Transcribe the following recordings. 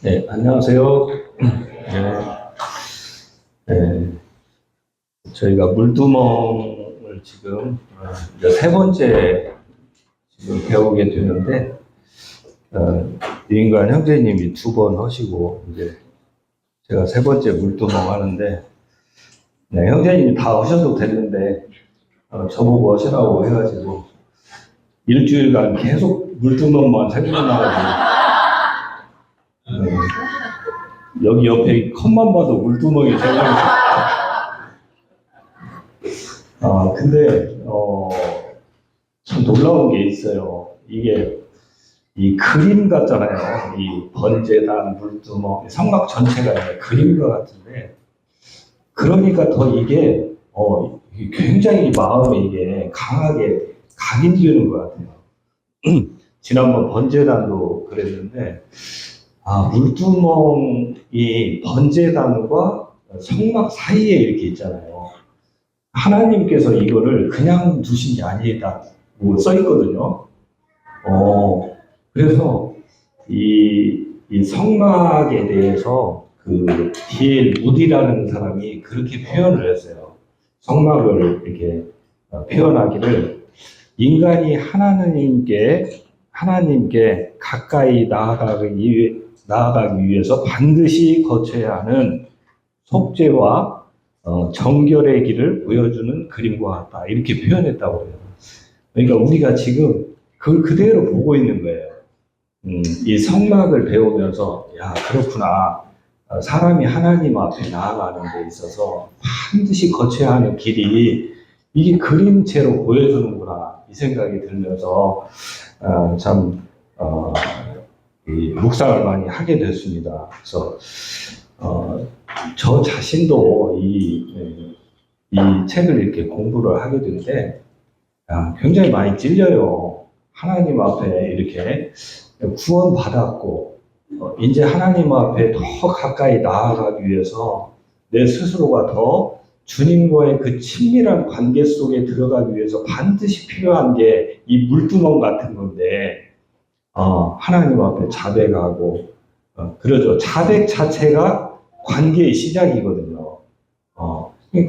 네, 안녕하세요. 네, 네, 저희가 물두멍을 지금 이제 세 번째 지금 배우게 되는데, 유인관 형제님이 두 번 하시고, 이제 제가 세 번째 물두멍 하는데, 네, 형제님이 다 하셔도 됐는데, 저보고 하시라고 해가지고, 일주일간 계속 물두멍만 생각나가지고, 여기 옆에 컵만 봐도 물두멍이 생각나요. 근데, 참 놀라운 게 있어요. 이게, 이 그림 같잖아요. 이 번제단, 물두멍, 성막 전체가 그림과 같은데, 그러니까 더 이게, 굉장히 마음에 이게 강하게 각인되는 것 같아요. 지난번 번제단도 그랬는데, 물두멍이 번제단과 성막 사이에 이렇게 있잖아요. 하나님께서 이거를 그냥 두신 게 아니다고 써 있거든요. 그래서 이 성막에 대해서 그 D.L. 무디라는 사람이 그렇게 표현을 했어요. 성막을 이렇게 표현하기를 인간이 하나님께 가까이 나아가기 위해서 반드시 거쳐야 하는 속죄와 정결의 길을 보여주는 그림과 같다. 이렇게 표현했다고 해요. 그러니까 우리가 지금 그걸 그대로 보고 있는 거예요. 이 성막을 배우면서, 야, 그렇구나. 사람이 하나님 앞에 나아가는 데 있어서 반드시 거쳐야 하는 길이 이게 그림체로 보여주는구나. 이 생각이 들면서, 참, 이 묵상을 많이 하게 됐습니다. 그래서, 저 자신도 이 책을 이렇게 공부를 하게 되는데, 굉장히 많이 찔려요. 하나님 앞에 이렇게 구원받았고, 이제 하나님 앞에 더 가까이 나아가기 위해서 내 스스로가 더 주님과의 그 친밀한 관계 속에 들어가기 위해서 반드시 필요한 게 이 물두멍 같은 건데, 하나님 앞에 자백하고, 그러죠. 자백 자체가 관계의 시작이거든요.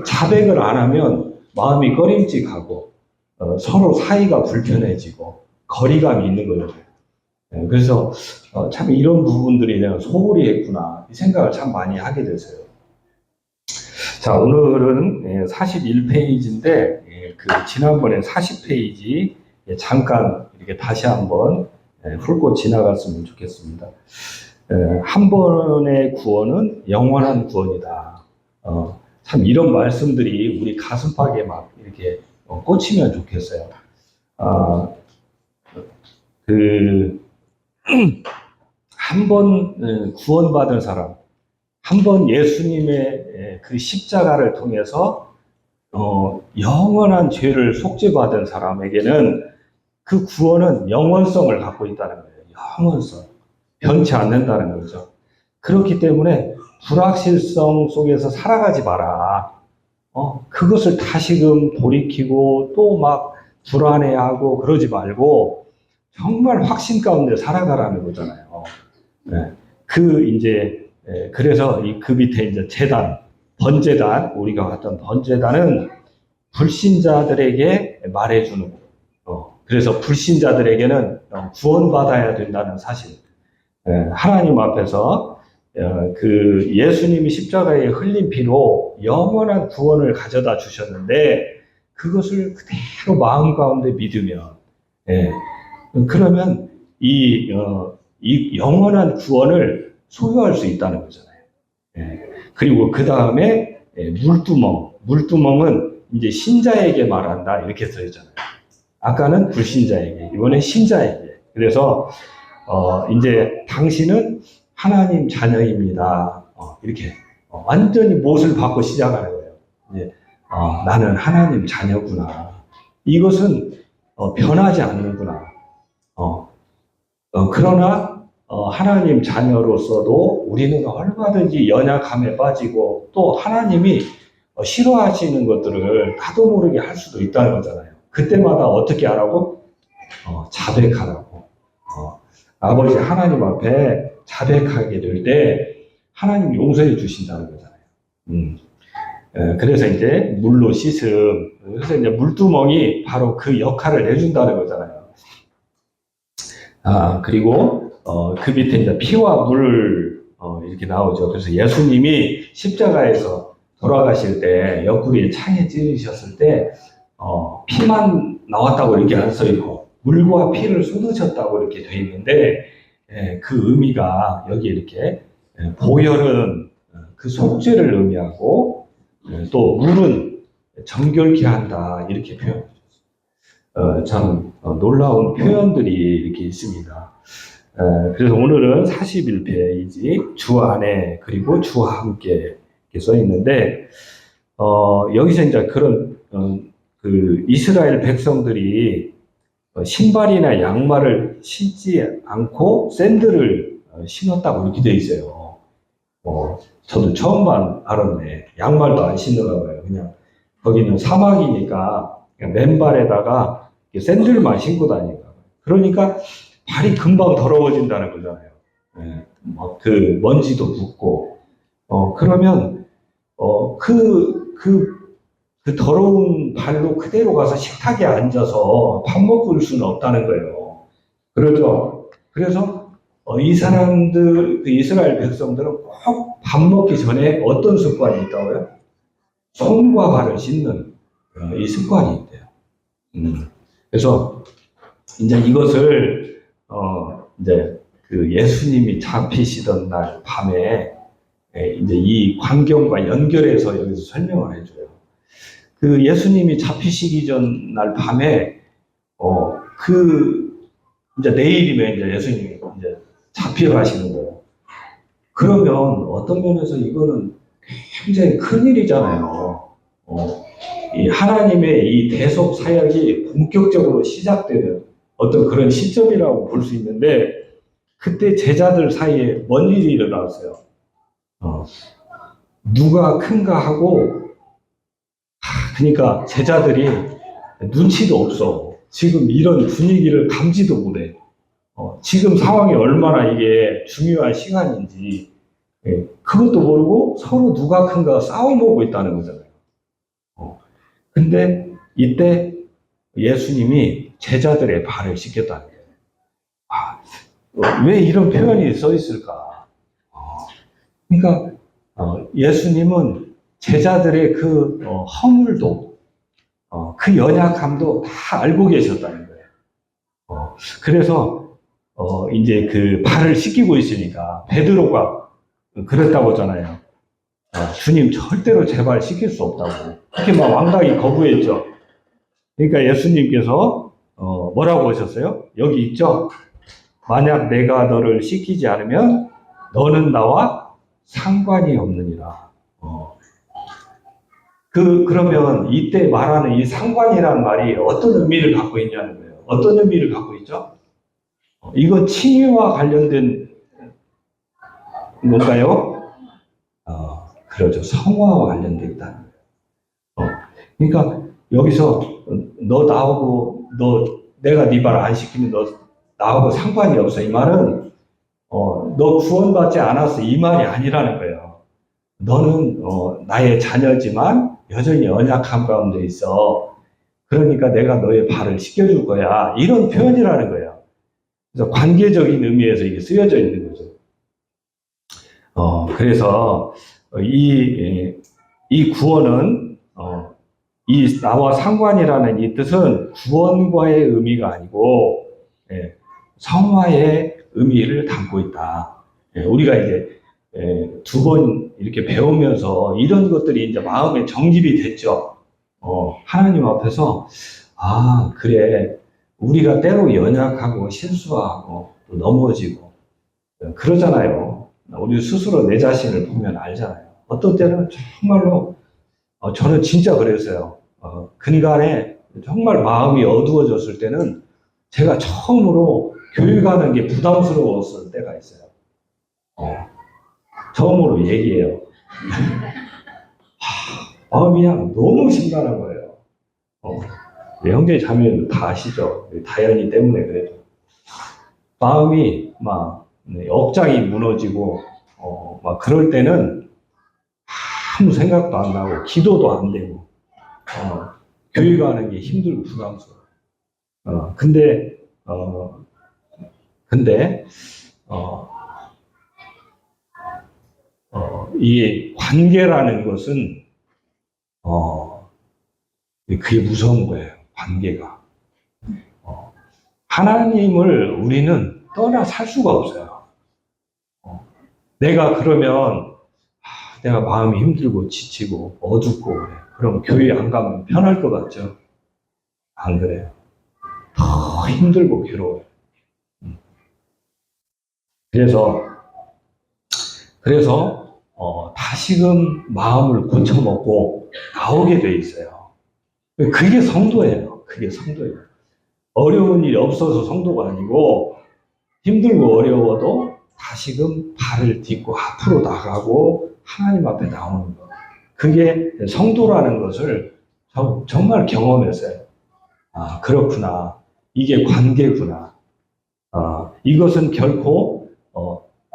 자백을 안 하면 마음이 꺼림직하고, 서로 사이가 불편해지고, 거리감이 있는 거죠. 그래서 참 이런 부분들이 내가 소홀히 했구나 이 생각을 참 많이 하게 됐어요. 자, 오늘은 41페이지인데 그 지난번에 40페이지 잠깐 이렇게 다시 한번 훑고 지나갔으면 좋겠습니다. 한 번의 구원은 영원한 구원이다. 참 이런 말씀들이 우리 가슴팍에 막 이렇게 꽂히면 좋겠어요. 한 번 구원받은 사람, 한 번 예수님의 그 십자가를 통해서 영원한 죄를 속죄받은 사람에게는 그 구원은 영원성을 갖고 있다는 거예요. 영원성. 변치 않는다는 거죠. 그렇기 때문에 불확실성 속에서 살아가지 마라. 그것을 다시금 돌이키고 또 막 불안해하고 그러지 말고 정말 확신 가운데 살아가라는 거잖아요. 네. 그래서 그 밑에 이제 재단, 번제단, 우리가 갔던 번제단은 불신자들에게 말해주는 그래서 불신자들에게는 구원받아야 된다는 사실. 하나님 앞에서 그 예수님이 십자가에 흘린 피로 영원한 구원을 가져다 주셨는데 그것을 그대로 마음 가운데 믿으면 그러면 이 영원한 구원을 소유할 수 있다는 거잖아요. 그리고 그 다음에 물두멍은 이제 신자에게 말한다 이렇게 써 있잖아요. 아까는 불신자에게, 이번엔 신자에게. 그래서 이제 당신은 하나님 자녀입니다. 이렇게 완전히 못을 받고 시작하는 거예요. 이제 나는 하나님 자녀구나. 이것은 변하지 않는구나. 그러나 하나님 자녀로서도 우리는 얼마든지 연약함에 빠지고 또 하나님이 싫어하시는 것들을 나도 모르게 할 수도 있다는 거잖아요. 그때마다 어떻게 하라고? 자백하라고. 아버지 하나님 앞에 자백하게 될 때 하나님 용서해 주신다는 거잖아요. 그래서 이제 물로 씻음. 그래서 이제 물두멍이 바로 그 역할을 해준다는 거잖아요. 그리고 그 밑에 이제 피와 물 이렇게 나오죠. 그래서 예수님이 십자가에서 돌아가실 때 옆구리에 창에 찌르셨을 때 피만 나왔다고 이렇게 안 써 있고 물과 피를 쏟으셨다고 이렇게 돼 있는데 그 의미가 여기 이렇게 보혈은 그 속죄를 의미하고 또 물은 정결케 한다 이렇게 표현해요. 참 놀라운 표현들이 이렇게 있습니다. 그래서 오늘은 41페이지 주 안에 그리고 주와 함께 이렇게 써 있는데 여기서 이제 그런 그 이스라엘 백성들이 신발이나 양말을 신지 않고 샌들을 신었다고 이렇게 돼 있어요. 저도 처음 알았네. 양말도 안 신는가 봐요. 그냥 거기는 사막이니까 그냥 맨발에다가 샌들만 신고 다니니까. 그러니까 발이 금방 더러워진다는 거잖아요. 그 먼지도 붙고. 그러면 그 더러운 발로 그대로 가서 식탁에 앉아서 밥 먹고 올 수는 없다는 거예요. 그러죠. 그래서 이 사람들, 그 이스라엘 백성들은 꼭 밥 먹기 전에 어떤 습관이 있다고요? 손과 발을 씻는 이 습관이 있대요. 그래서 이제 이것을 이제 그 예수님이 잡히시던 날 밤에 이제 이 광경과 연결해서 여기서 설명을 해줘요. 그 예수님이 잡히시기 전 날 밤에 이제 내일이면 이제 예수님이 이제 잡혀가시는 거예요. 그러면 어떤 면에서 이거는 굉장히 큰 일이잖아요. 이 하나님의 이 대속 사역이 본격적으로 시작되는 어떤 그런 시점이라고 볼 수 있는데 그때 제자들 사이에 뭔 일이 일어났어요. 누가 큰가 하고 그러니까 제자들이 눈치도 없어. 지금 이런 분위기를 감지도 못해. 지금 상황이 얼마나 이게 중요한 시간인지 그것도 모르고 서로 누가 큰가 싸워보고 있다는 거잖아요. 근데 이때 예수님이 제자들의 발을 씻겼다는 거예요. 왜 이런 표현이 써 있을까? 그러니까 예수님은 제자들의 그 허물도 그 연약함도 다 알고 계셨다는 거예요. 그래서 이제 그 발을 씻기고 있으니까 베드로가 그랬다고 하잖아요. 주님 절대로 제 발 씻길 수 없다고 이렇게 막 완강히 거부했죠. 그러니까 예수님께서 뭐라고 하셨어요? 여기 있죠. 만약 내가 너를 씻기지 않으면 너는 나와 상관이 없느니라. 그러면 이때 말하는 이 상관이라는 말이 어떤 의미를 갖고 있냐는 거예요. 어떤 의미를 갖고 있죠? 이건 칭의와 관련된 뭔가요? 그러죠. 성화와 관련되어 있다는 거예요. 그러니까 여기서 너 나오고 내가 네 발 안 시키면 너 나하고 상관이 없어. 이 말은 너 구원받지 않았어. 이 말이 아니라는 거예요. 너는 나의 자녀지만 여전히 연약함 가운데 있어. 그러니까 내가 너의 발을 씻겨줄 거야. 이런 표현이라는 거예요. 그래서 관계적인 의미에서 이게 쓰여져 있는 거죠. 그래서 이 구원은 이 나와 상관이라는 이 뜻은 구원과의 의미가 아니고 성화의 의미를 담고 있다. 우리가 이제 두 번 이렇게 배우면서 이런 것들이 이제 마음에 정립이 됐죠. 하나님 앞에서 그래 우리가 때로 연약하고 실수하고 또 넘어지고 그러잖아요. 우리 스스로 내 자신을 보면 알잖아요. 어떤 때는 정말로 저는 진짜 그랬어요. 근간에 정말 마음이 어두워졌을 때는 제가 처음으로 교회 가는 게 부담스러웠을 때가 있어요. 처음으로 얘기해요. 마음이 그냥 너무 심란한 거예요. 형제 자매는 다 아시죠? 다현이 때문에 그래도 마음이 막 억장이 무너지고, 막 그럴 때는 아무 생각도 안 나고, 기도도 안 되고, 교회 가는 게 힘들고 부담스러워. 근데, 근데, 어, 이 관계라는 것은, 그게 무서운 거예요. 관계가. 하나님을 우리는 떠나 살 수가 없어요. 내가 그러면, 내가 마음이 힘들고 지치고 어둡고 그래. 그럼 교회 안 가면 편할 것 같죠? 안 그래요. 더 힘들고 괴로워요. 그래서 다시금 마음을 고쳐먹고 나오게 돼 있어요. 그게 성도예요. 그게 성도예요. 어려운 일이 없어서 성도가 아니고 힘들고 어려워도 다시금 발을 딛고 앞으로 나가고 하나님 앞에 나오는 것. 그게 성도라는 것을 정말 경험했어요. 아, 그렇구나. 이게 관계구나. 이것은 결코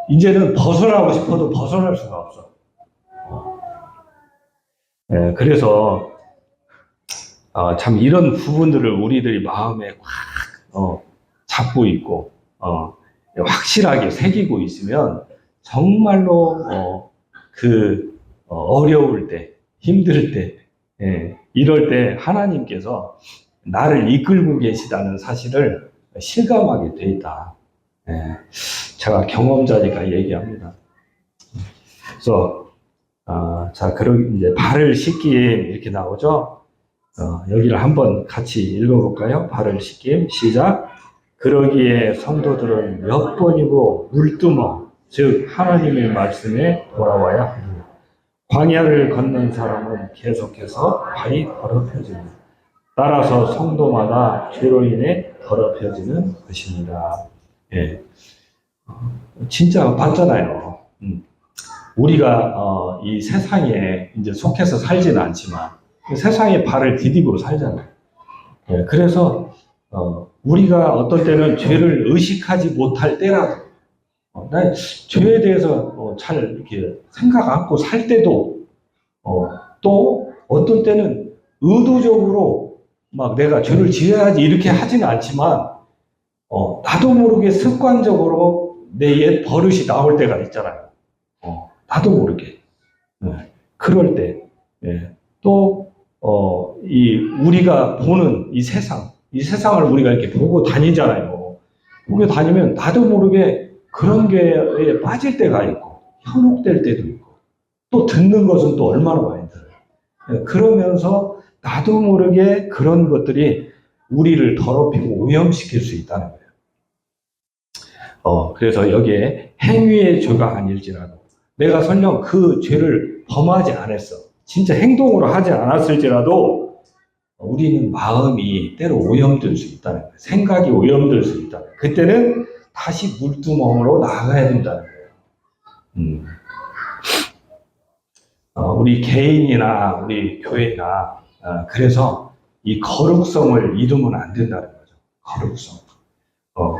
이제는 벗어나고 싶어도 벗어날 수가 없어. 그래서 참 이런 부분들을 우리들이 마음에 확 잡고 있고 확실하게 새기고 있으면 정말로 어려울 때, 힘들 때, 이럴 때 하나님께서 나를 이끌고 계시다는 사실을 실감하게 돼 있다. 제가 경험자니까 얘기합니다. 그래서 자, 그럼 이제 발을 씻김 이렇게 나오죠. 여기를 한번 같이 읽어볼까요? 발을 씻김 시작. 그러기에 성도들은 몇 번이고 물두멍, 즉 하나님의 말씀에 돌아와야 합니다. 광야를 걷는 사람은 계속해서 발이 더럽혀집니다. 따라서 성도마다 죄로 인해 더럽혀지는 것입니다. 예. 진짜 봤잖아요. 우리가 이 세상에 이제 속해서 살지는 않지만 세상에 발을 디디고 살잖아요. 예. 그래서 우리가 어떤 때는 죄를 의식하지 못할 때라도 난 죄에 대해서 잘 이렇게 생각 않고 살 때도 또 어떤 때는 의도적으로 막 내가 죄를 지어야지 이렇게 하지는 않지만 나도 모르게 습관적으로 내 옛 버릇이 나올 때가 있잖아요. 나도 모르게. 그럴 때. 또, 우리가 보는 이 세상을 우리가 이렇게 보고 다니잖아요. 보고 다니면 나도 모르게 그런 게 빠질 때가 있고, 현혹될 때도 있고, 또 듣는 것은 또 얼마나 많이 들어요. 그러면서 나도 모르게 그런 것들이 우리를 더럽히고 오염시킬 수 있다는 거예요. 그래서 여기에 행위의 죄가 아닐지라도 내가 설령 그 죄를 범하지 않았어. 진짜 행동으로 하지 않았을지라도 우리는 마음이 때로 오염될 수 있다는 거예요. 생각이 오염될 수 있다는 거예요. 그때는 다시 물두멍으로 나가야 된다는 거예요. 우리 개인이나 우리 교회나 그래서 이 거룩성을 잃으면 안 된다는 거죠. 거룩성.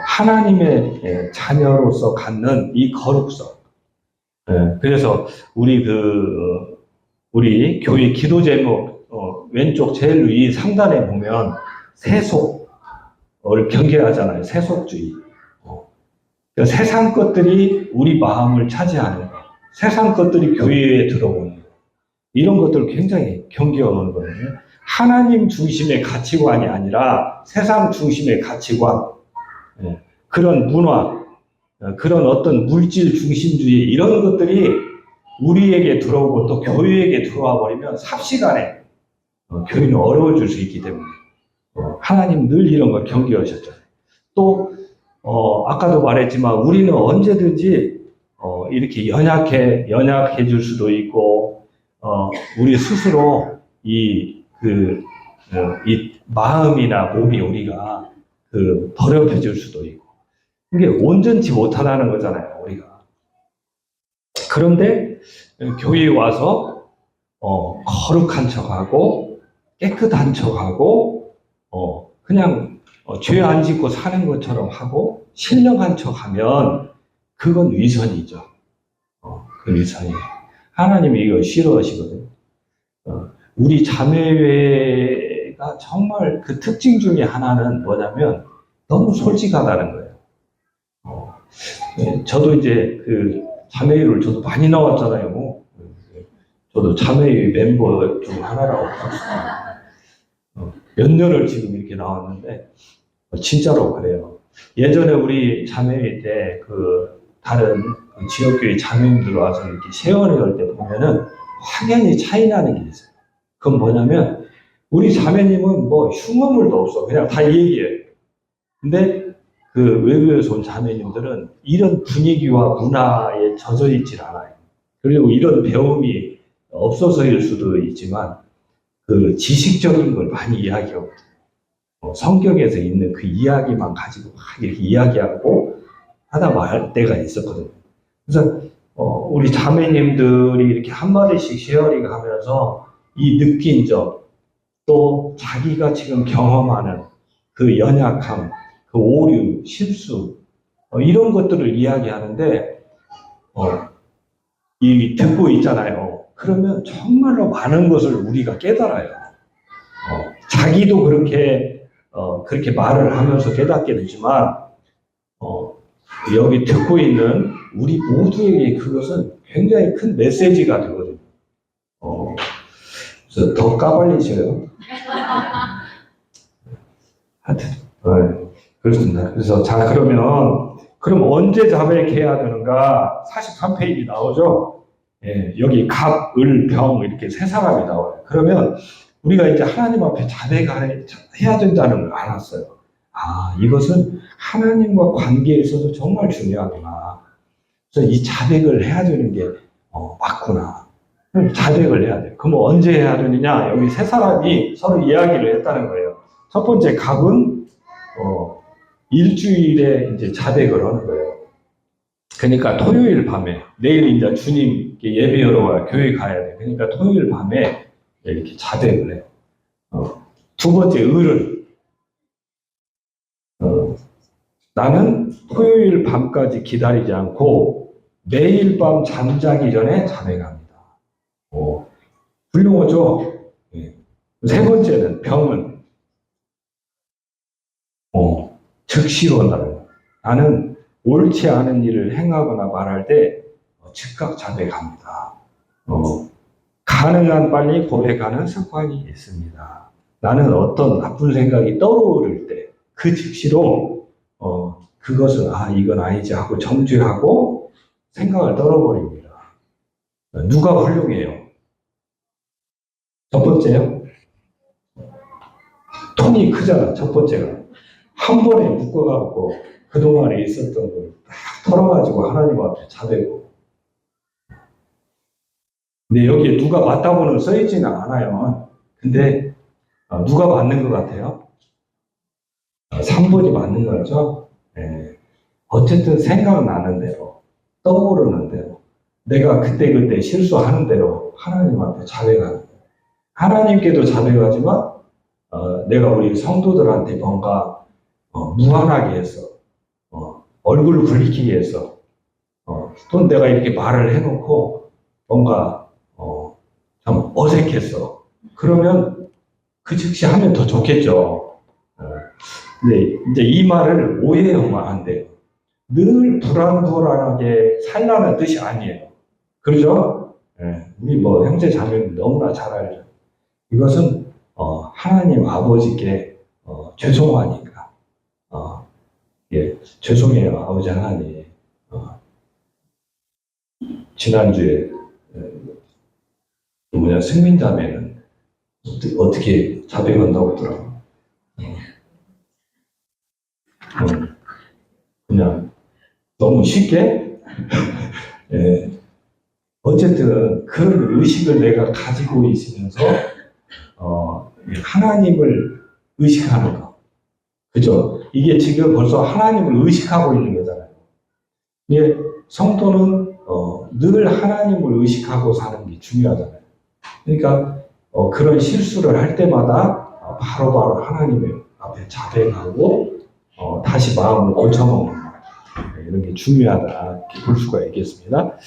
하나님의 자녀로서 갖는 이 거룩성. 그래서 우리 교회 기도 제목 왼쪽 제일 위 상단에 보면 세속을 경계하잖아요. 세속주의. 그러니까 세상 것들이 우리 마음을 차지하는 것, 세상 것들이 교회에 들어오는 것, 이런 것들을 굉장히 경계하는 거거든요. 하나님 중심의 가치관이 아니라 세상 중심의 가치관, 그런 문화, 그런 어떤 물질 중심주의 이런 것들이 우리에게 들어오고 또 교회에게 들어와 버리면 삽시간에 교회는 어려워질 수 있기 때문에 하나님 늘 이런 걸 경계하셨잖아요. 또 아까도 말했지만 우리는 언제든지 이렇게 연약해질 수도 있고 우리 스스로 이 마음이나 몸이 우리가 더럽혀질 수도 있고 이게 온전치 못하다는 거잖아요, 우리가. 그런데 교회에 와서 거룩한 척하고 깨끗한 척하고 그냥 죄 안 짓고 사는 것처럼 하고 신령한 척하면 그건 위선이죠. 그 위선이에요. 하나님이 이거 싫어하시거든요. 우리 자매회가 정말 그 특징 중에 하나는 뭐냐면 너무 솔직하다는 거예요. 저도 이제 그 자매회를 저도 많이 나왔잖아요. 저도 자매회 멤버 중 하나라고 봤습니다. 몇 년을 지금 이렇게 나왔는데 진짜로 그래요. 예전에 우리 자매회 때 그 다른 지역교회 자매님들 와서 이렇게 세원회 할 때 보면은 확연히 차이 나는 게 있어요. 그건 뭐냐면 우리 자매님은 뭐 흉어물도 없어. 그냥 다 얘기해요. 근데 그 외부에서 온 자매님들은 이런 분위기와 문화에 젖어 있질 않아요. 그리고 이런 배움이 없어서일 수도 있지만 그 지식적인 걸 많이 이야기하거든요. 성경에서 있는 그 이야기만 가지고 막 이렇게 이야기하고 하다 말 때가 있었거든요. 그래서 우리 자매님들이 이렇게 한마디씩 쉐어링 하면서 이 느낀 점, 또 자기가 지금 경험하는 그 연약함, 그 오류, 실수, 이런 것들을 이야기하는데, 이 듣고 있잖아요. 그러면 정말로 많은 것을 우리가 깨달아요. 자기도 그렇게 말을 하면서 깨닫게 되지만, 여기 듣고 있는 우리 모두에게 그것은 굉장히 큰 메시지가 되거든요. 그래서 더 까발리셔요. 하여튼, 그렇습니다. 그래서, 자, 그럼 언제 자백해야 되는가? 43페이지 나오죠? 예, 여기 갑, 을, 병, 이렇게 세 사람이 나와요. 그러면 우리가 이제 하나님 앞에 자백해야 된다는 걸 알았어요. 아, 이것은 하나님과 관계에 있어서 정말 중요하구나. 그래서 이 자백을 해야 되는 게, 맞구나. 자백을 해야 돼요. 그럼 언제 해야 되느냐? 여기 세 사람이 서로 이야기를 했다는 거예요. 첫 번째 갑은, 일주일에 이제 자백을 하는 거예요. 그러니까 토요일 밤에, 내일 이제 주님께 예배하러 와요. 교회 가야 돼. 그러니까 토요일 밤에 이렇게 자백을 해요. 두 번째, 을은, 나는 토요일 밤까지 기다리지 않고 매일 밤 잠자기 전에 자백합니다. 훌륭하죠? 네. 세 번째는 병은, 즉시로 한다는 거예요. 나는 옳지 않은 일을 행하거나 말할 때 즉각 자백합니다. 가능한 빨리 고백하는 습관이 있습니다. 나는 어떤 나쁜 생각이 떠오를 때 그 즉시로 그것은 이건 아니지 하고 정죄하고 생각을 떨어버립니다. 누가 훌륭해요? 첫 번째요? 통이 크잖아. 첫 번째가 한 번에 묶어갖고 그동안에 있었던 걸 딱 털어가지고 하나님 앞에 자백고. 근데 여기에 누가 맞다고는 써있지는 않아요. 근데 누가 맞는 것 같아요? 3번이 맞는 거죠? 네. 어쨌든 생각나는 대로, 떠오르는 대로, 내가 그때 실수하는 대로 하나님 앞에 자백하는 거예요. 하나님께도 자백하지만 내가 우리 성도들한테 뭔가 무한하게 해서 얼굴을 붉히기 위해서 또 내가 이렇게 말을 해놓고 뭔가 참 어색했어. 그러면 그 즉시 하면 더 좋겠죠. 근데 이제 이 말을 오해하면 안 돼요. 늘 불안불안하게 살라는 뜻이 아니에요. 그렇죠? 우리 뭐 형제 자매는 너무나 잘 알죠. 이것은 하나님 아버지께 죄송하니까 예, 죄송해요 아버지 하나님. 지난주에 승민자매는 어떻게 자백한다고 하더라고요. 그냥 너무 쉽게 예. 어쨌든 그런 의식을 내가 가지고 있으면서 하나님을 의식하는 거. 그죠? 이게 지금 벌써 하나님을 의식하고 있는 거잖아요. 예, 성도는 늘 하나님을 의식하고 사는 게 중요하잖아요. 그러니까 그런 실수를 할 때마다 바로바로 하나님의 앞에 자백하고 다시 마음을 고쳐먹는 거예요. 이런 게 중요하다 이렇게 볼 수가 있겠습니다.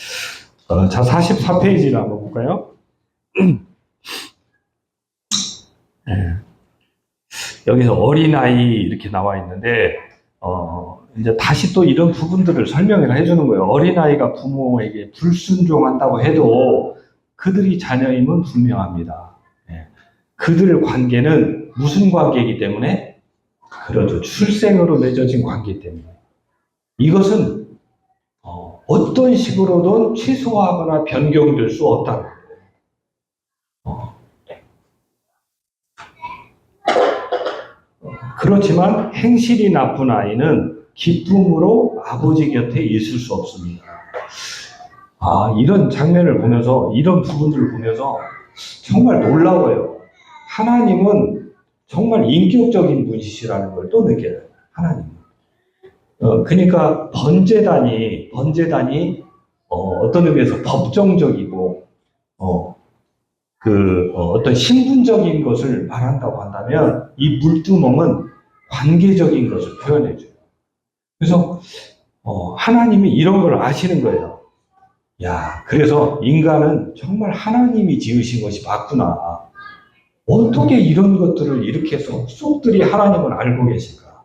자, 44페이지를 한번 볼까요? 네. 여기서 어린아이 이렇게 나와 있는데 이제 다시 또 이런 부분들을 설명을 해주는 거예요. 어린아이가 부모에게 불순종한다고 해도 그들이 자녀임은 분명합니다. 예. 그들 관계는 무슨 관계이기 때문에? 그렇죠. 출생으로 맺어진 관계이기 때문에. 이것은 어떤 식으로든 취소하거나 변경될 수 없다는 거예요. 그렇지만 행실이 나쁜 아이는 기쁨으로 아버지 곁에 있을 수 없습니다. 이런 장면을 보면서, 이런 부분들을 보면서 정말 놀라워요. 하나님은 정말 인격적인 분이시라는 걸 또 느껴요. 하나님은. 그러니까 번제단이 어떤 의미에서 법정적이고 어떤 신분적인 것을 말한다고 한다면 이 물두멍은 관계적인 것을 표현해줘요. 그래서 하나님이 이런 걸 아시는 거예요. 야, 그래서 인간은 정말 하나님이 지으신 것이 맞구나. 어떻게 이런 것들을 이렇게 속속들이 하나님은 알고 계실까?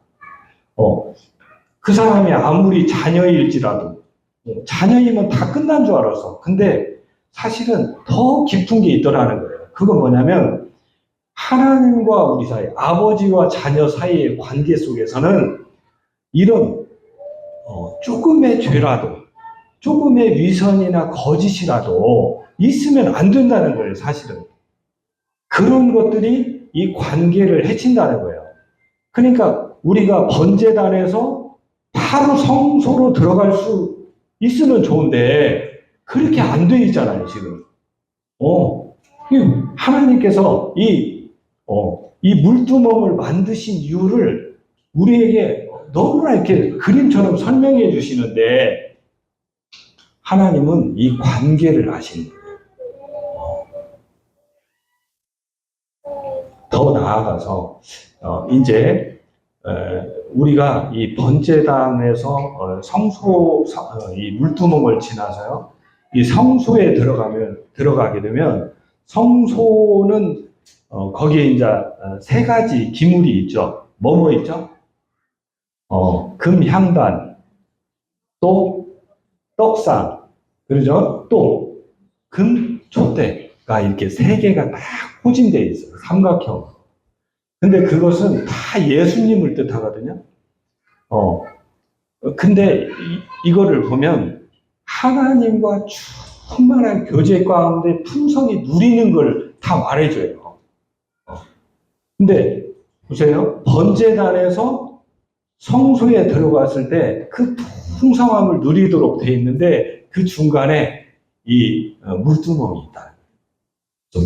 그 사람이 아무리 자녀일지라도 자녀이면 다 끝난 줄 알았어. 근데 사실은 더 깊은 게 있더라는 거예요. 그건 뭐냐면 하나님과 우리 사이, 아버지와 자녀 사이의 관계 속에서는 이런 조금의 죄라도, 조금의 위선이나 거짓이라도 있으면 안 된다는 거예요. 사실은 그런 것들이 이 관계를 해친다는 거예요. 그러니까 우리가 번제단에서 바로 성소로 들어갈 수 있으면 좋은데 그렇게 안 돼 있잖아요, 지금. 하나님께서 이 물두멍을 만드신 이유를 우리에게 너무나 이렇게 그림처럼 설명해 주시는데 하나님은 이 관계를 아시는 거예요. 더 나아가서 이제 우리가 이 번제단에서 성소 이 물두멍을 지나서요 이 성소에 들어가게 되면 성소는 거기에 이제 세 가지 기물이 있죠. 뭐 있죠? 금향단, 또 떡상, 그러죠? 또 금촛대가 이렇게 세 개가 딱 포진되어 있어요. 삼각형. 근데 그것은 다 예수님을 뜻하거든요. 근데 이거를 보면 하나님과 충만한 교제 가운데 품성이 누리는 걸 다 말해줘요. 근데 보세요. 번제단에서 성소에 들어갔을 때 그 풍성함을 누리도록 돼 있는데 그 중간에 이 물두멍이 있다.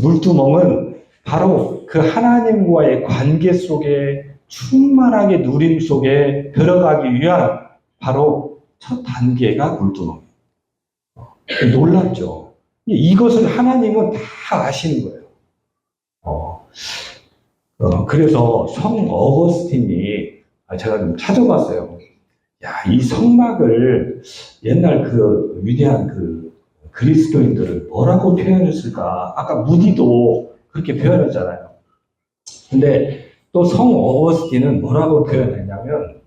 물두멍은 바로 그 하나님과의 관계 속에 충만하게 누림 속에 들어가기 위한 바로 첫 단계가 물두멍이에요. 놀랍죠. 이것을 하나님은 다 아시는 거예요. 그래서 성 어거스틴이 제가 좀 찾아봤어요. 야, 이 성막을 옛날 그 위대한 그 그리스도인들을 뭐라고 표현했을까? 아까 무디도 그렇게 표현했잖아요. 근데 또 성 어거스틴은 뭐라고 표현했냐면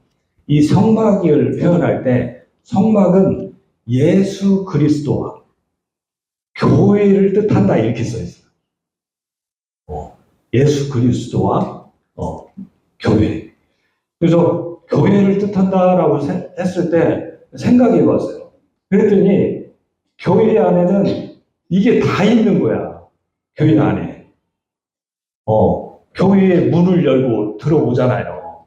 이 성막을 표현할 때 성막은 예수 그리스도와 교회를 뜻한다 이렇게 써있어요. 예수 그리스도와 교회. 그래서 교회를 뜻한다라고 했을 때 생각해 봤어요. 그랬더니 교회 안에는 이게 다 있는 거야. 교회 안에. 교회에 문을 열고 들어오잖아요.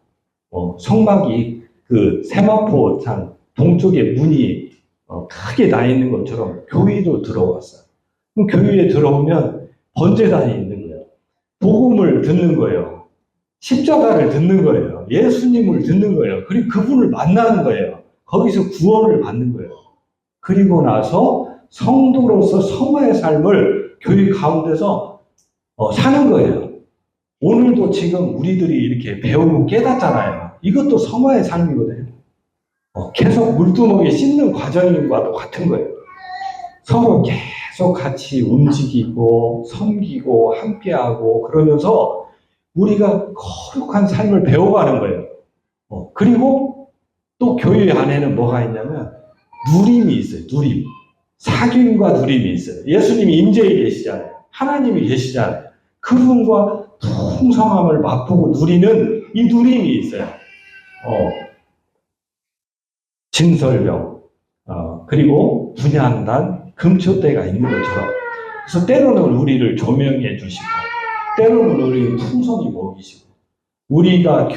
성막이 그 세마포상 동쪽에 문이 크게 나 있는 것처럼 교회도 들어왔어요. 그럼 교회에 들어오면 번제단이 있는 거예요. 복음을 듣는 거예요. 십자가를 듣는 거예요. 예수님을 듣는 거예요. 그리고 그분을 만나는 거예요. 거기서 구원을 받는 거예요. 그리고 나서 성도로서 성화의 삶을 교회 가운데서 사는 거예요. 오늘도 지금 우리들이 이렇게 배우고 깨닫잖아요. 이것도 성화의 삶이거든요. 계속 물두멍에 씻는 과정과도 같은 거예요. 서로 계속 같이 움직이고 섬기고 함께하고 그러면서 우리가 거룩한 삶을 배워가는 거예요. 그리고 또 교회 안에는 뭐가 있냐면 누림이 있어요. 누림. 사귐과 누림이 있어요. 예수님이 임재에 계시잖아요. 하나님이 계시잖아요. 그분과 풍성함을 맛보고 누리는 이 누림이 있어요. 진설병, 그리고 분향단, 금초대가 있는 것처럼. 그래서 때로는 우리를 조명해 주시고, 때로는 우리를 풍성히 먹이시고, 우리가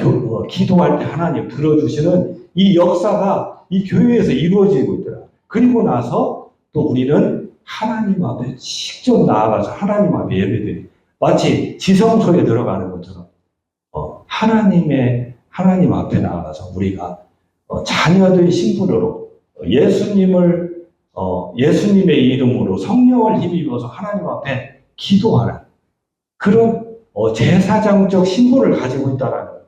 기도할 때 하나님 들어주시는 이 역사가 이 교회에서 이루어지고 있더라. 그리고 나서 또 우리는 하나님 앞에 직접 나아가서 하나님 앞에 예배드리 마치 지성소에 들어가는 것처럼 하나님 앞에 나아가서 우리가 자녀의 신분으로 예수님의 이름으로 성령을 힘입어서 하나님 앞에 기도하는 그런 제사장적 신분을 가지고 있다라는 거예요.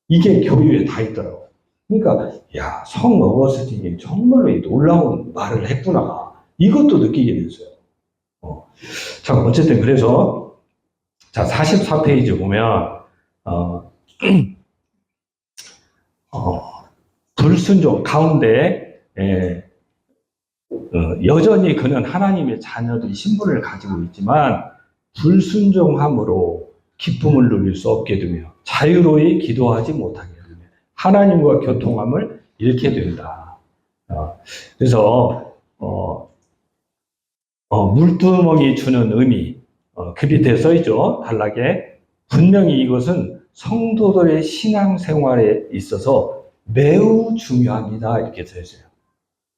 이게 교회에 다 있더라고요. 그러니까 성 어거스틴이 정말로 놀라운 말을 했구나. 이것도 느끼게 됐어요. 자, 어쨌든 그래서 자 44페이지 보면 불순종 가운데 여전히 그는 하나님의 자녀의 신분을 가지고 있지만 불순종함으로 기쁨을 누릴 수 없게 되며 자유로이 기도하지 못하게 되며 하나님과 교통함을 잃게 된다. 그래서 물두멍이 주는 의미 그 밑에 써있죠. 단락에 분명히 이것은 성도들의 신앙생활에 있어서 매우 중요합니다. 이렇게 써있어요.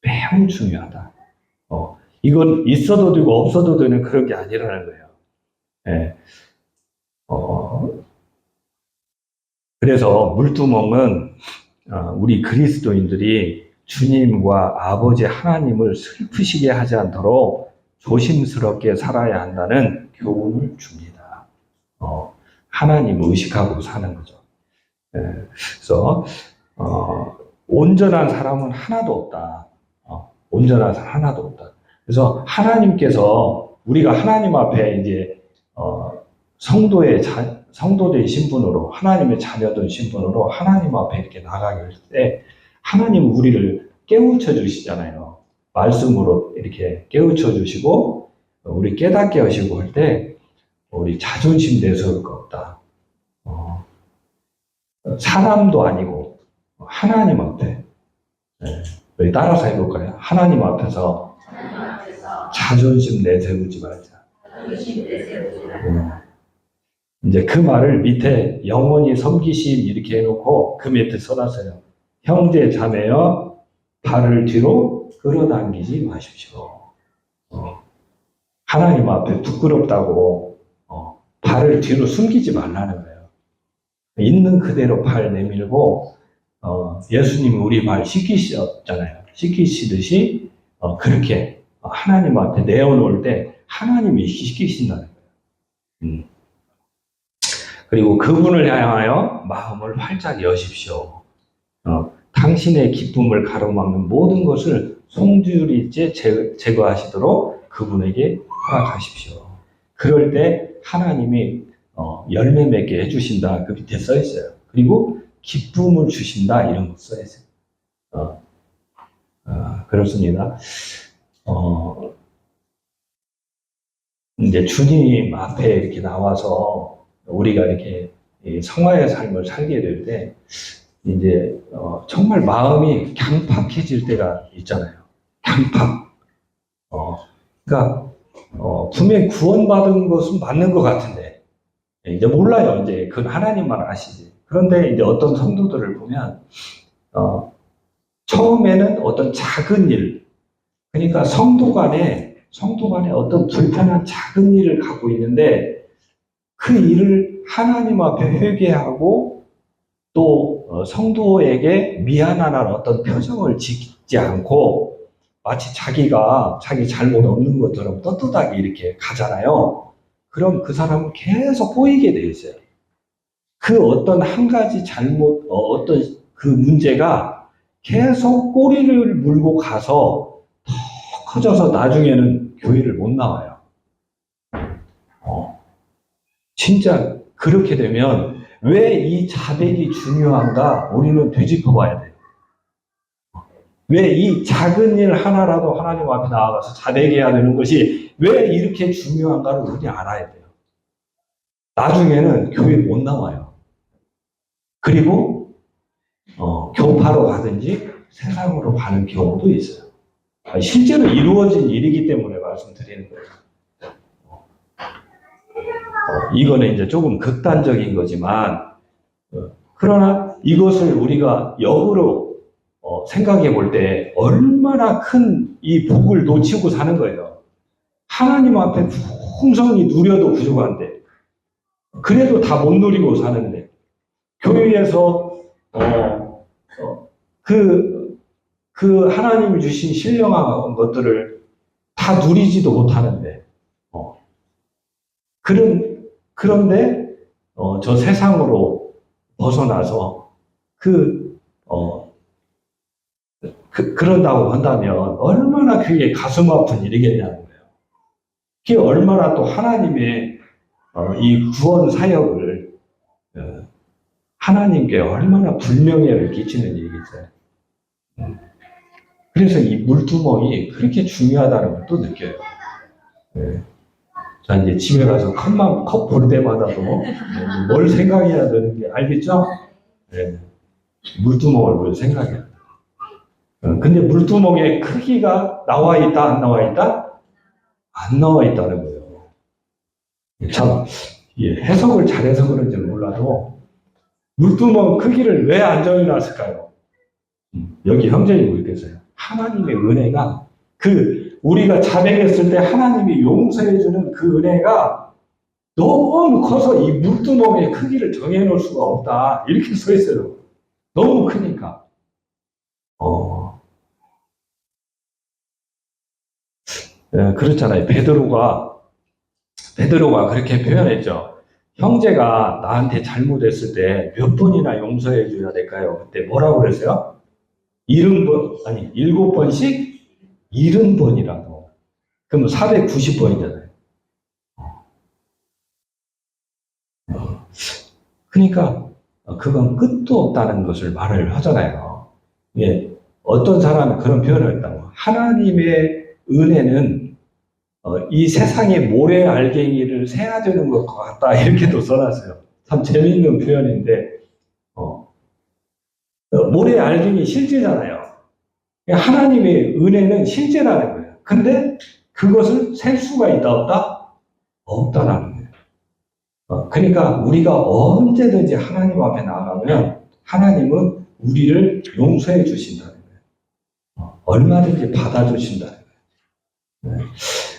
매우 중요하다. 이건 있어도 되고 없어도 되는 그런 게 아니라는 거예요. 예. 그래서 물두멍은 우리 그리스도인들이 주님과 아버지 하나님을 슬프시게 하지 않도록 조심스럽게 살아야 한다는 교훈을 줍니다. 하나님을 의식하고 사는 거죠. 예. 그래서 온전한 사람은 하나도 없다. 온전한 사람 하나도 없다. 그래서 하나님께서 우리가 하나님 앞에 이제 성도된 신분으로 하나님의 자녀된 신분으로 하나님 앞에 이렇게 나가게 할 때 하나님은 우리를 깨우쳐 주시잖아요. 말씀으로 이렇게 깨우쳐 주시고 우리 깨닫게 하시고 할 때 우리 자존심 내세울 거 없다. 사람도 아니고 하나님 앞에 우리 따라서 해볼까요? 하나님 앞에서 자존심 내세우지 말자. 이제 그 말을 밑에 영원히 섬기심 이렇게 해놓고 그 밑에 써놨어요. 형제 자매여 발을 뒤로 끌어당기지 마십시오. 하나님 앞에 부끄럽다고 발을 뒤로 숨기지 말라는 거예요. 있는 그대로 발 내밀고 예수님이 우리 발 씻기셨잖아요. 씻기시듯이 그렇게 하나님 앞에 내어놓을 때 하나님이 씻기신다는 거예요. 그리고 그분을 향하여 마음을 활짝 여십시오. 당신의 기쁨을 가로막는 모든 것을 송두리째 제거하시도록 그분에게 허락하십시오. 그럴 때 하나님이 열매 맺게 해주신다. 그 밑에 써 있어요. 그리고 기쁨을 주신다. 이런 거 써 있어요. 그렇습니다. 이제 주님 앞에 이렇게 나와서 우리가 이렇게 성화의 삶을 살게 될 때 이제 정말 마음이 강팍해질 때가 있잖아요. 강팍. 그러니까 분명히 구원받은 것은 맞는 것 같은데 이제 몰라요. 이제 그건 하나님만 아시지. 그런데 이제 어떤 성도들을 보면 처음에는 어떤 작은 일, 그러니까 성도 간에 어떤 불편한 작은 일을 갖고 있는데 그 일을 하나님 앞에 회개하고 또 성도에게 미안하다는 어떤 표정을 짓지 않고 마치 자기 잘못 없는 것처럼 떳떳하게 이렇게 가잖아요. 그럼 그 사람은 계속 꼬이게 돼 있어요. 그 어떤 한 가지 어떤 그 문제가 계속 꼬리를 물고 가서 더 커져서 나중에는 교회를 못 나와요. 진짜 그렇게 되면 왜 이 자백이 중요한가 우리는 되짚어 봐야 돼요. 왜 이 작은 일 하나라도 하나님 앞에 나아가서 자백해야 되는 것이 왜 이렇게 중요한가를 우리 알아야 돼요. 나중에는 교회 못 나와요. 그리고 교파로 가든지 세상으로 가는 경우도 있어요. 실제로 이루어진 일이기 때문에 말씀드리는 거예요. 이거는 이제 조금 극단적인 거지만 그러나 이것을 우리가 역으로 생각해 볼 때 얼마나 큰 이 복을 놓치고 사는 거예요. 하나님 앞에 풍성히 누려도 부족한데 그래도 다 못 누리고 사는데 교회에서 그 하나님이 주신 신령한 것들을 다 누리지도 못하는데 그런데 저 세상으로 벗어나서 그런다고 한다면 얼마나 그게 가슴 아픈 일이겠냐는 거예요. 그게 얼마나 또 하나님의 이 구원 사역을 하나님께 얼마나 불명예를 끼치는 일이겠어요. 그래서 이 물두멍이 그렇게 중요하다는 걸 또 느껴요. 자, 이제 집에 가서 컵 볼 때마다도 뭘 생각해야 되는지 알겠죠? 물두멍을 뭘 생각해야 돼. 근데 물두멍의 크기가 나와 있다, 안 나와 있다? 안 나와 있다는 거예요. 참, 해석을 잘해서 그런지 몰라도 물두멍 크기를 왜 안 정해놨을까요? 여기 형제님 있겠어요. 하나님의 은혜가 우리가 자백했을 때 하나님이 용서해주는 그 은혜가 너무 커서 이 물두멍의 크기를 정해놓을 수가 없다. 이렇게 써 있어요. 너무 크니까. 그렇잖아요. 베드로가 그렇게 표현했죠. 형제가 나한테 잘못했을 때 몇 번이나 용서해 줘야 될까요? 그때 뭐라고 그랬어요? 7번씩 70번이라고. 그럼 490번이잖아요. 그러니까 그건 끝도 없다는 것을 말을 하잖아요. 어떤 사람은 그런 표현을 했다고. 하나님의 은혜는 이 세상의 모래 알갱이를 세야 되는 것 같다. 이렇게도 써놨어요. 참 재미있는 표현인데 모래 알갱이 실제잖아요. 하나님의 은혜는 실제라는 거예요. 근데 그것을 셀 수가 있다 없다? 없다라는 거예요. 그러니까 우리가 언제든지 하나님 앞에 나가면 하나님은 우리를 용서해 주신다는 거예요. 얼마든지 받아주신다는 거예요.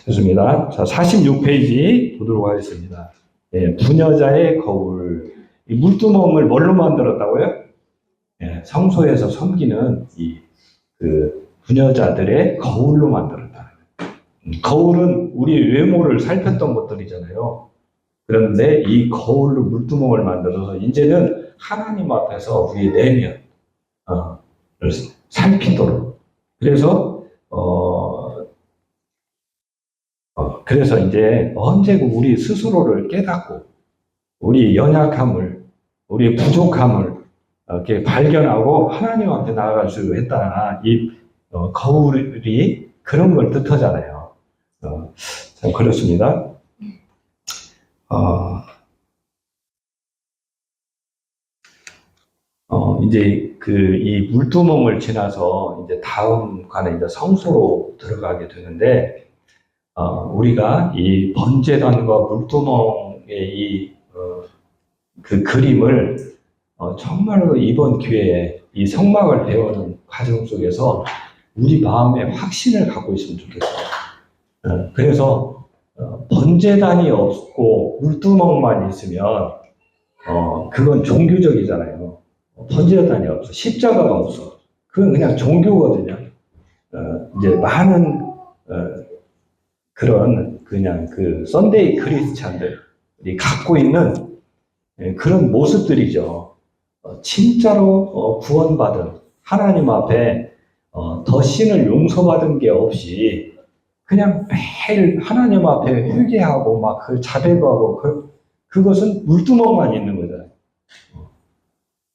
좋습니다. 자, 46페이지 보도록 하겠습니다. 부녀자의 거울. 이 물두멍을 뭘로 만들었다고요? 성소에서 섬기는 부녀자들의 거울로 만들었다. 거울은 우리 외모를 살폈던 것들이잖아요. 그런데 이 거울로 물두멍을 만들어서 이제는 하나님 앞에서 우리의 내면을 살피도록. 그래서 이제 언제고 우리 스스로를 깨닫고 우리 연약함을, 우리 부족함을 이렇게 발견하고 하나님 앞에 나아갈 수 있다. 이 거울이 그런 걸 뜻하잖아요. 참 그렇습니다. 이제 이 물두멍을 지나서 이제 다음 관에 이제 성소로 들어가게 되는데, 우리가 이 번제단과 물두멍의 그 그림을 정말로 이번 기회에 이 성막을 배우는 과정 속에서 우리 마음에 확신을 갖고 있으면 좋겠어요. 그래서 번제단이 없고 물두멍만 있으면 그건 종교적이잖아요. 번제단이 없어, 십자가가 없어. 그건 그냥 종교거든요. 이제 많은 그런 그냥 그 썬데이 크리스찬들이 갖고 있는 그런 모습들이죠. 진짜로 구원받은 하나님 앞에 더 신을 용서받은 게 없이 그냥 매일 하나님 앞에 회개하고 막 그 자백하고 그것은 물두멍만 있는 거잖아요.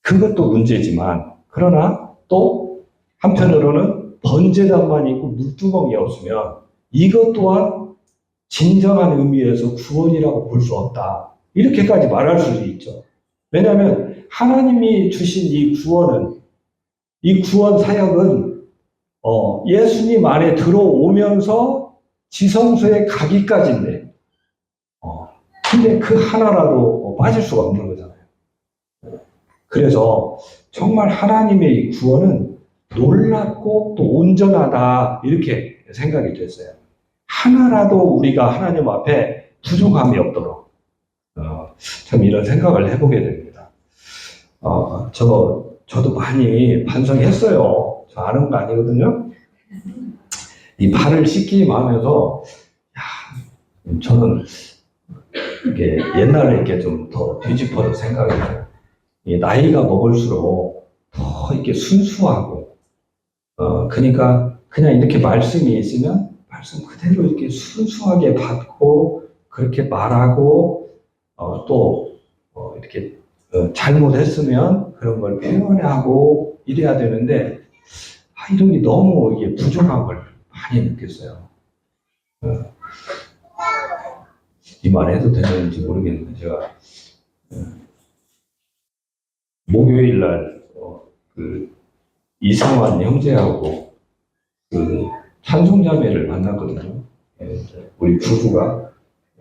그것도 문제지만 그러나 또 한편으로는 번제단만 있고 물두멍이 없으면 이것 또한 진정한 의미에서 구원이라고 볼 수 없다. 이렇게까지 말할 수 있죠. 왜냐하면 하나님이 주신 이 구원 사역은 예수님 안에 들어오면서 지성소에 가기까지인데 근데 그 하나라도 빠질 수가 없는 거잖아요. 그래서 정말 하나님의 이 구원은 놀랍고 또 온전하다 이렇게 생각이 됐어요. 하나라도 우리가 하나님 앞에 부족함이 없도록 참 이런 생각을 해보게 됩니다. 저도 많이 반성했어요. 저 아는 거 아니거든요. 이 발을 씻기만 하면서 저는 이게 옛날에 이렇게 좀 더 뒤집어서 생각해요. 나이가 먹을수록 더 이렇게 순수하고 그러니까 그냥 이렇게 말씀이 있으면 말씀 그대로 이렇게 순수하게 받고 그렇게 말하고 또 이렇게 잘못했으면 그런 걸 표현하고 이래야 되는데 이런 게 너무 이게 부족한 걸 많이 느꼈어요. 이 말 해도 되는지 모르겠는데 제가 목요일 날 이상환 형제하고 찬송자매를 만났거든요. 우리 부부가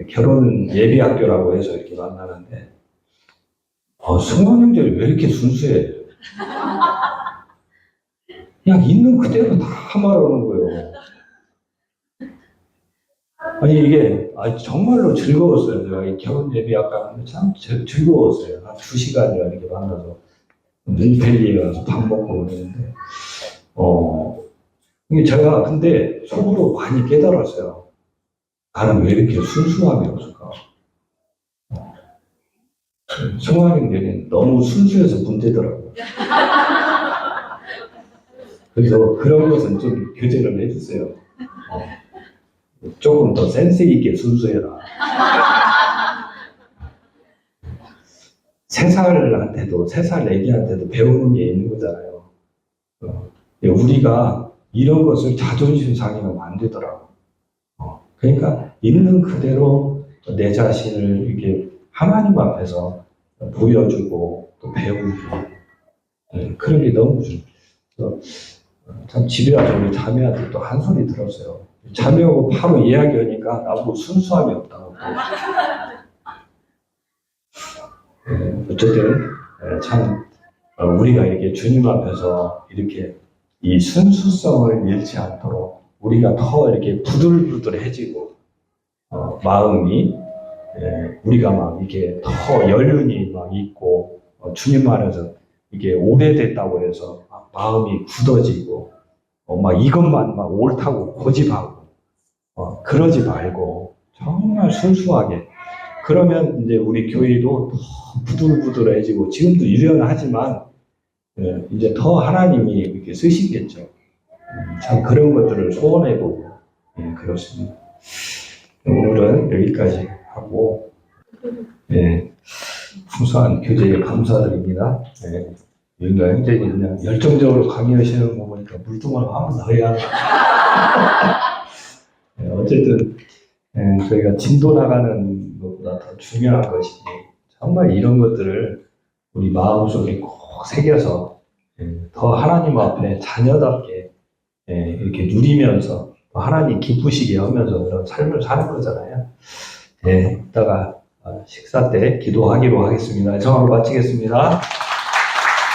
결혼 예비학교라고 해서 이렇게 만나는데 승환 형제를 왜 이렇게 순수해? 그냥 있는 그대로 다 말하는 거예요. 아니 이게 정말로 즐거웠어요. 제가 이 결혼 예비학과 하는데 참 즐거웠어요. 한 2시간이나 이렇게 만나서 몬펠리에 가서 밥 먹고 그러는데 이게 제가 근데 속으로 많이 깨달았어요. 나는 왜 이렇게 순수함이 없을까? 승환이는 너무 순수해서 문제더라고요. 그래서 그런 것은 좀 교제를 해주세요. 조금 더 센스 있게 순수해라. 3살 애기한테도 배우는 게 있는 거잖아요. 우리가 이런 것을 자존심 상하면 안 되더라고. 그러니까 있는 그대로 내 자신을 이렇게 하나님 앞에서 보여주고 또 배우고 그런 게 너무 좋아요. 참 집에 와서 우리 자매한테 또 한 소리 들었어요. 자매하고 바로 이야기하니까 나보고 순수함이 없다고. 어쨌든 참 우리가 이렇게 주님 앞에서 이렇게 이 순수성을 잃지 않도록 우리가 더 이렇게 부들부들해지고 마음이 우리가 막 이게 더 연륜이 막 있고 주님 안에서 이게 오래됐다고 해서 마음이 굳어지고 막 이것만 막 옳다고 고집하고 그러지 말고 정말 순수하게 그러면 이제 우리 교회도 더 부들부들해지고 지금도 유연하지만 이제 더 하나님이 이렇게 쓰시겠죠. 참 그런 것들을 소원해보고 그렇습니다. 오늘은 여기까지 하고 풍성한 교제에 감사드립니다. 윤가 형제님 그냥 열정적으로 강의하시는 거 보니까 물동을 한번 더 해야 어쨌든 저희가 진도 나가는 것보다 더 중요한 것이 정말 이런 것들을 우리 마음속에 꼭 새겨서 더 하나님 앞에 자녀답게 이렇게 누리면서 하나님 기쁘시게 하면서 그런 삶을 사는 거잖아요. 이따가 식사 때 기도하기로 하겠습니다. 정하고 마치겠습니다.